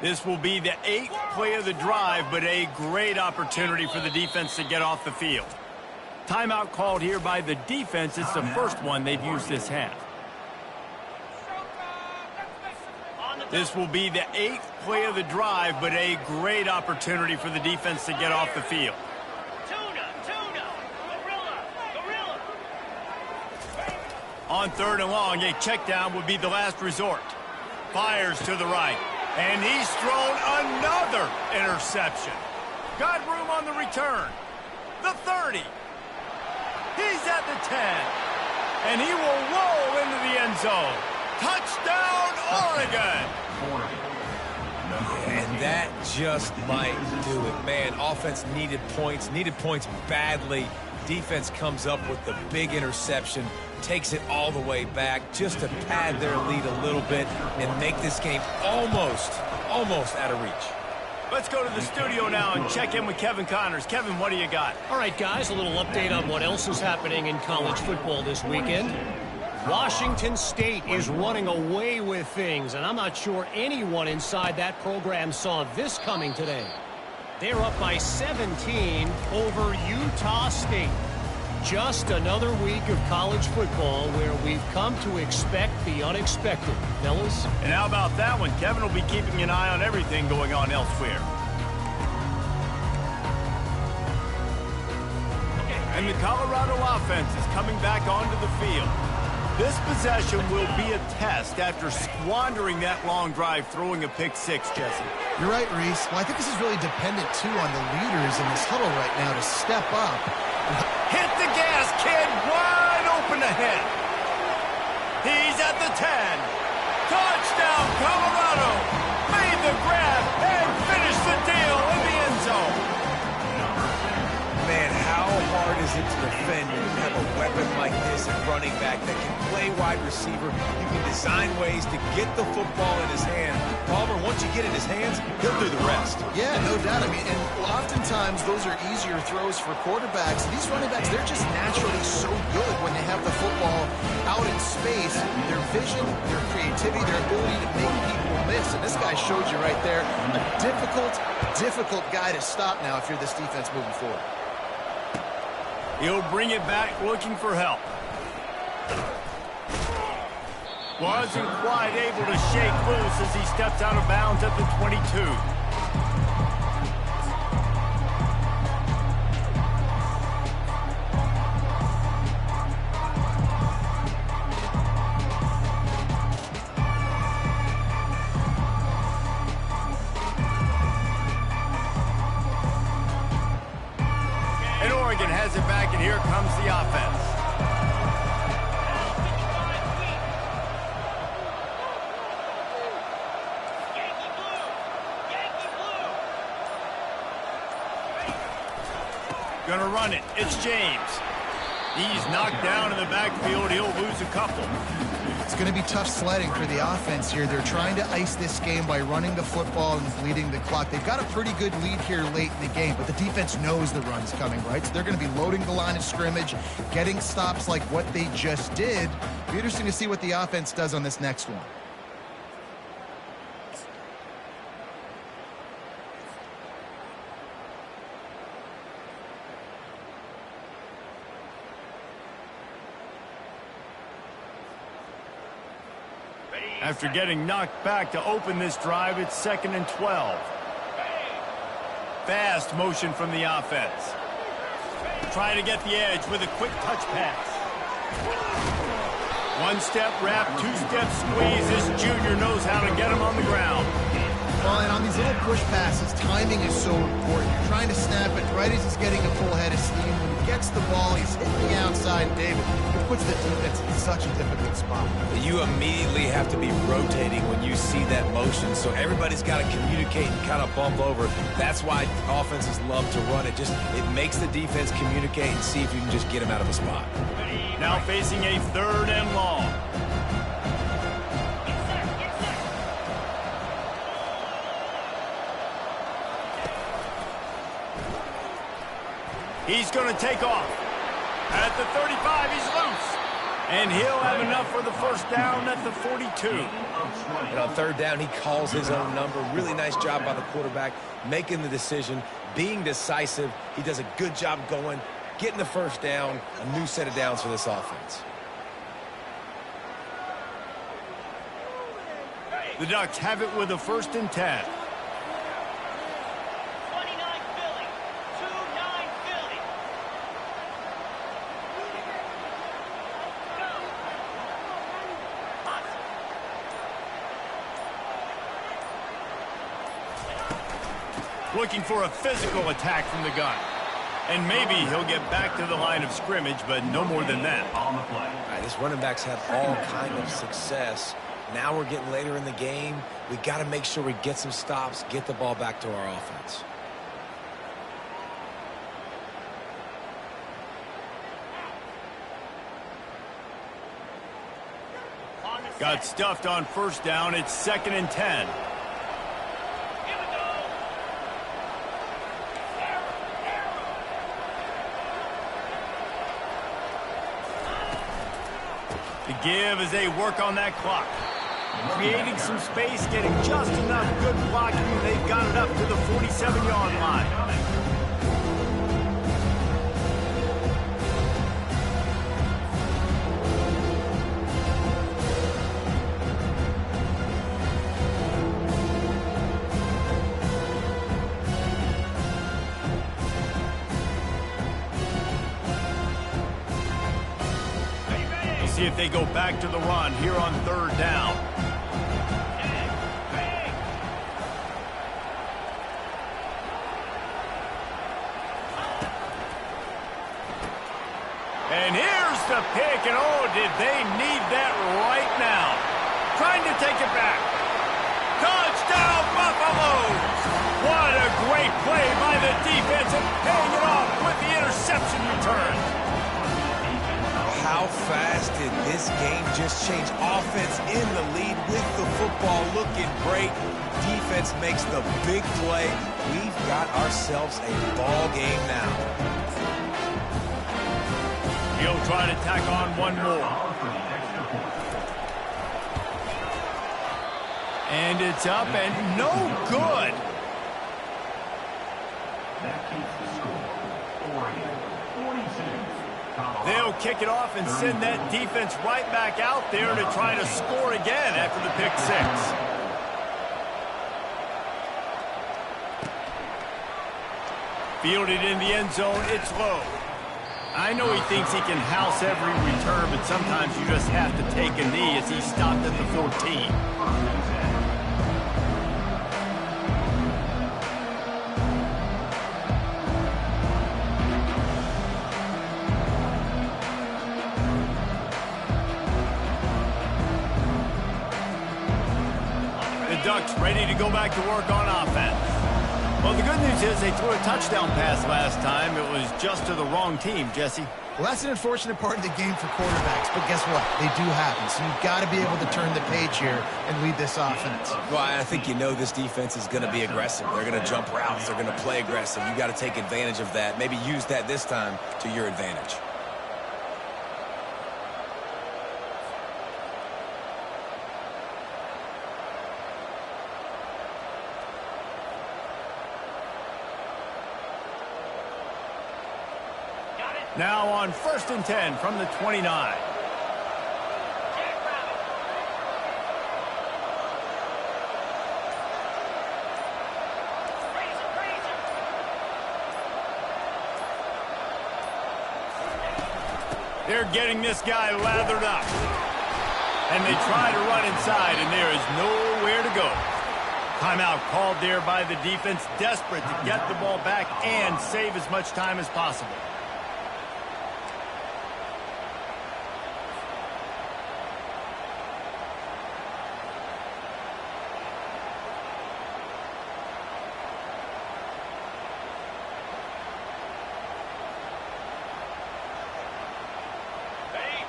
This will be the 8th play of the drive, but a great opportunity for the defense to get off the field. Timeout called here by the defense. It's the first one they've used this half. This will be the 8th play of the drive, but a great opportunity for the defense to get off the field. On 3rd and long, a check down would be the last resort. Fires to the right, and he's thrown another interception. Got room on the return. The 30. He's at the 10, and he will roll into the end zone. Touchdown, Oregon! And that just might do it. Man, offense needed points badly. Defense comes up with the big interception, takes it all the way back just to pad their lead a little bit and make this game almost out of reach. Let's go to the studio now and check in with Kevin Connors. Kevin, what do you got? All right, guys, a little update on what else is happening in college football this weekend. Washington State is running away with things, and I'm not sure anyone inside that program saw this coming today. They're up by 17 over Utah State. Just another week of college football where we've come to expect the unexpected. Fellas? And how about that one? Kevin will be keeping an eye on everything going on elsewhere. And the Colorado offense is coming back onto the field. This possession will be a test after squandering that long drive, throwing a pick-6, Jesse. You're right, Reese. Well, I think this is really dependent, too, on the leaders in this huddle right now to step up. Hit the gas, kid. Wide open ahead. He's at the 10. Touchdown, Colorado. Made the grab and finished the deal in the end zone. Man, how hard is it to defend when you have a weapon like this at running back that can play wide receiver? You can design ways to get the football in his hand. Palmer, once you get it in his hands, he'll do the rest. Yeah, no doubt. I mean, and oftentimes those are easier throws for quarterbacks. These running backs, they're just naturally so good when they have the football out in space. Their vision, their creativity, their ability to make people miss. And this guy showed you right there, a difficult guy to stop now if you're this defense moving forward. He'll bring it back looking for help. Wasn't quite able to shake loose as he steps out of bounds at the 22. Oregon has it back, and here comes the offense. Gonna run it. It's James. He's knocked down in the backfield. He'll lose a couple. It's going to be tough sledding for the offense here. They're trying to ice this game by running the football and bleeding the clock. They've got a pretty good lead here late in the game, but the defense knows the run's coming, right? So they're going to be loading the line of scrimmage, getting stops like what they just did. It'll be interesting to see what the offense does on this next one. After getting knocked back to open this drive, it's 2nd and 12. Fast motion from the offense. Trying to get the edge with a quick touch pass. One-step wrap, two-step squeeze. This junior knows how to get him on the ground. Well, and on these little push passes, timing is so important. You're trying to snap it right as he's getting a full head of steam. When he gets the ball, he's hitting the outside, David. It puts the defense in such a difficult spot. You immediately have to be rotating when you see that motion, so everybody's got to communicate and kind of bump over. That's why offenses love to run it. It makes the defense communicate and see if you can just get him out of a spot. Now facing a 3rd and long. He's going to take off. At the 35, he's loose. And he'll have enough for the first down at the 42. And on third down, he calls his own number. Really nice job by the quarterback, making the decision, being decisive. He does a good job going, getting the first down, a new set of downs for this offense. The Ducks have it with a 1st and 10. 29 Philly. 2-9 Philly. Looking for a physical attack from the gun. And maybe he'll get back to the line of scrimmage, but no more than that. On the play. All right, this running back's had all kind of success. Now we're getting later in the game. We got to make sure we get some stops, get the ball back to our offense. Got stuffed on first down. It's 2nd and 10. Here we go. The give as they work on that clock. Creating some space, getting just enough good blocking. They've got it up to the 47-yard line. See if they go back to the run here on 3rd down. And here's the pick, and oh, did they need that right now. Trying to take it back. Touchdown, Buffaloes! What a great play by the defense, and paying it off with the interception return. How fast did this game just change? Offense in the lead with the football looking great. Defense makes the big play. We've got ourselves a ball game now. He'll try to tack on one more. And it's up and no good. That keeps the score. Oregon, 42. They'll kick it off and send that defense right back out there to try to score again after the pick 6. Fielded in the end zone, it's low. I know he thinks he can house every return, but sometimes you just have to take a knee as he stopped at the 14. Ducks ready to go back to work on offense. Well, the good news is they threw a touchdown pass last time. It was just to the wrong team, Jesse. Well, that's an unfortunate part of the game for quarterbacks, but guess what? They do happen, so you've got to be able to turn the page here and lead this offense. Well, I think you know this defense is going to be aggressive. They're going to jump routes. They're going to play aggressive. You got to take advantage of that. Maybe use that this time to your advantage. Now on 1st and 10 from the 29. They're getting this guy lathered up. And they try to run inside, and there is nowhere to go. Timeout called there by the defense, desperate to get the ball back and save as much time as possible.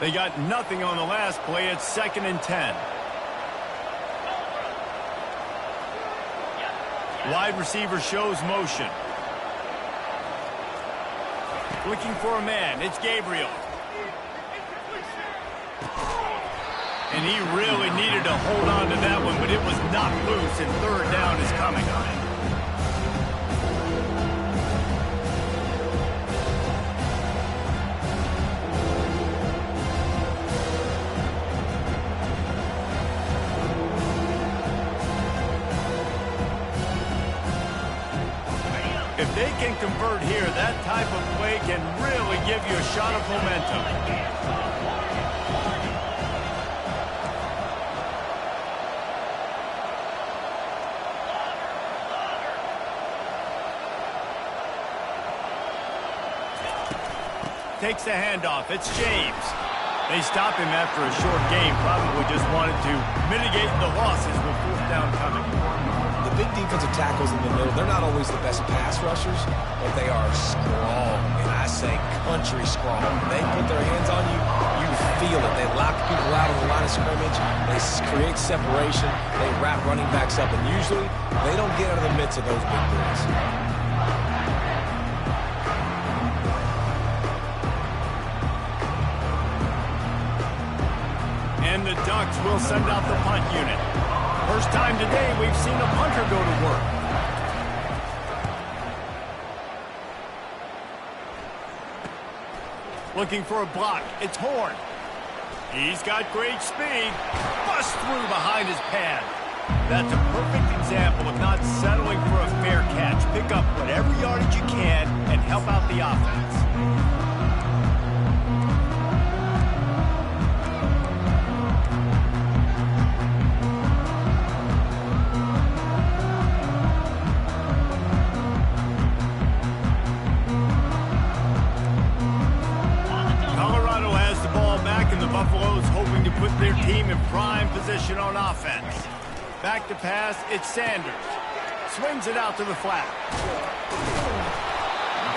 They got nothing on the last play. It's 2nd and 10. Wide receiver shows motion. Looking for a man. It's Gabriel. And he really needed to hold on to that one, but it was knocked loose, and third down is coming. If they can convert here, that type of play can really give you a shot of momentum. Takes the handoff. It's James. They stop him after a short game. Probably just wanted to mitigate the losses with fourth down coming. The big defensive tackles in the middle, they're not always the best pass rushers, but they are strong. And I say country strong. When they put their hands on you, you feel it. They lock people out on the line of scrimmage. They create separation. They wrap running backs up. And usually, they don't get out of the midst of those big boys. And the Ducks will send out the punt unit. First time today we've seen a punter go to work. Looking for a block. It's Horn. He's got great speed. Bust through behind his pad. That's a perfect example of not settling for a fair catch. Pick up whatever yardage you can and help out the offense. Buffalo's hoping to put their team in prime position on offense. Back to pass, it's Sanders. Swings it out to the flat.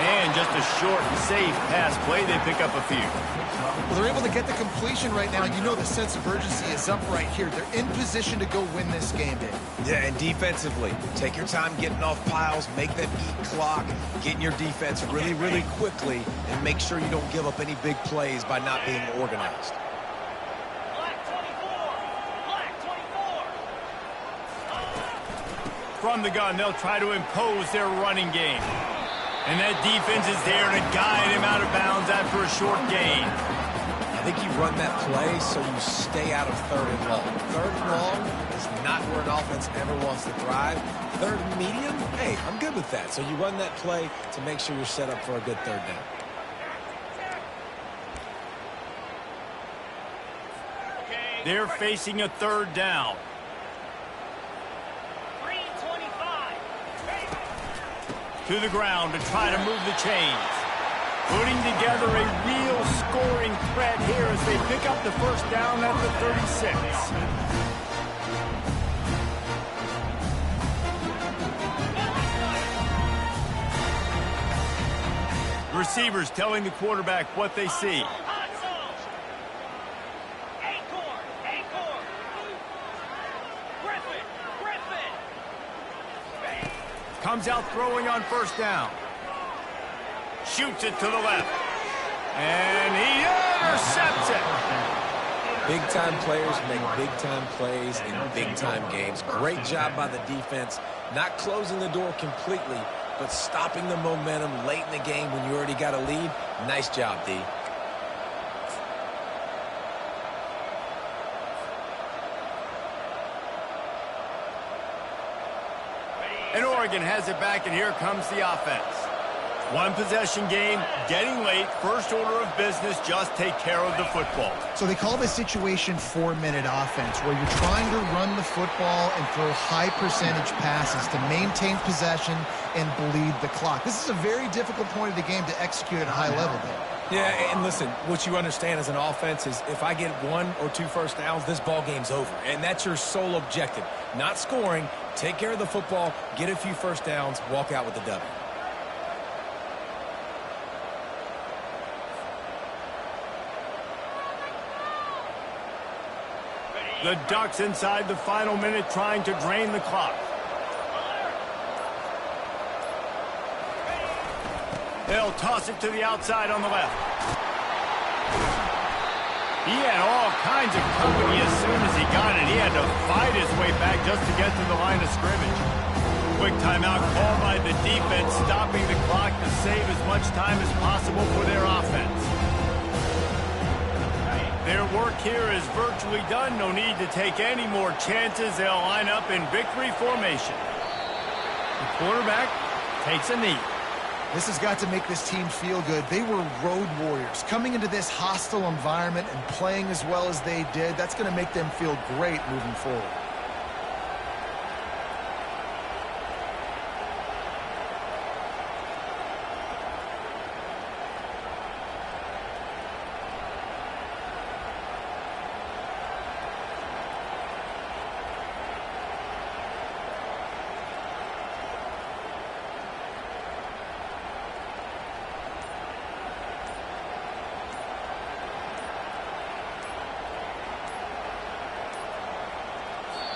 And just a short, safe pass play. They pick up a few. Well, they're able to get the completion right now. You know the sense of urgency is up right here. They're in position to go win this game, Dave. Yeah, and defensively, take your time getting off piles, make them eat clock, get in your defense really, really quickly, and make sure you don't give up any big plays by not being organized. From the gun, they'll try to impose their running game. And that defense is there to guide him out of bounds after a short gain. I think you run that play so you stay out of third and long. Third and long is not where an offense ever wants to thrive. Third and medium, hey, I'm good with that. So you run that play to make sure you're set up for a good third down. They're facing a third down. To the ground to try to move the chains. Putting together a real scoring threat here as they pick up the first down at the 36. Receivers telling the quarterback what they see. Comes out throwing on first down. Shoots it to the left. And he intercepts it. Big-time players make big-time plays in big-time games. Great job by the defense, not closing the door completely, but stopping the momentum late in the game when you already got a lead. Nice job, D. And Oregon has it back, and here comes the offense. One possession game, getting late, first order of business, just take care of the football. So they call this situation 4-minute offense, where you're trying to run the football and throw high percentage passes to maintain possession and bleed the clock. This is a very difficult point of the game to execute at a high level, though. Yeah, and listen, what you understand as an offense is if I get 1 or 2 first downs, this ball game's over. And that's your sole objective. Not scoring, take care of the football, get a few first downs, walk out with the W. The Ducks inside the final minute trying to drain the clock. They'll toss it to the outside on the left. He had all kinds of company as soon as he got it. He had to fight his way back just to get to the line of scrimmage. Quick timeout called by the defense, stopping the clock to save as much time as possible for their offense. Their work here is virtually done. No need to take any more chances. They'll line up in victory formation. The quarterback takes a knee. This has got to make this team feel good. They were road warriors. Coming into this hostile environment and playing as well as they did, that's going to make them feel great moving forward.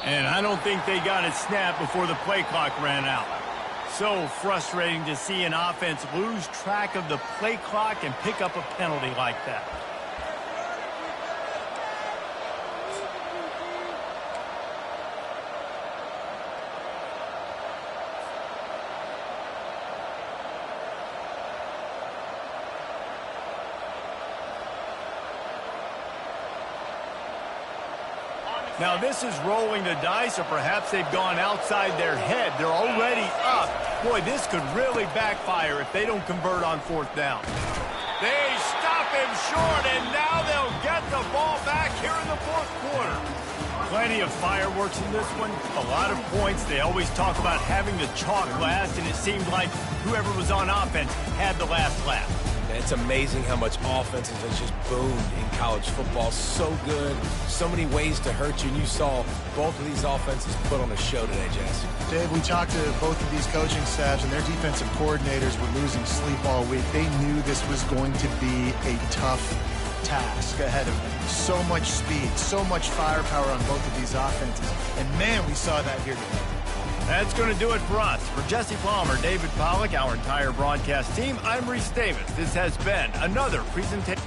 And I don't think they got it snapped before the play clock ran out. So frustrating to see an offense lose track of the play clock and pick up a penalty like that. Now this is rolling the dice, or perhaps they've gone outside their head. They're already up. Boy, this could really backfire if they don't convert on fourth down. They stop him short, and now they'll get the ball back here in the fourth quarter. Plenty of fireworks in this one. A lot of points. They always talk about having the chalk last, and it seemed like whoever was on offense had the last laugh. It's amazing how much offenses has just boomed in college football. So good, so many ways to hurt you. And you saw both of these offenses put on a show today, Jesse. Dave, we talked to both of these coaching staffs, and their defensive coordinators were losing sleep all week. They knew this was going to be a tough task ahead of them. So much speed, so much firepower on both of these offenses. And, man, we saw that here today. That's going to do it for us. For Jesse Palmer, David Pollack, our entire broadcast team, I'm Reese Davis. This has been another presentation.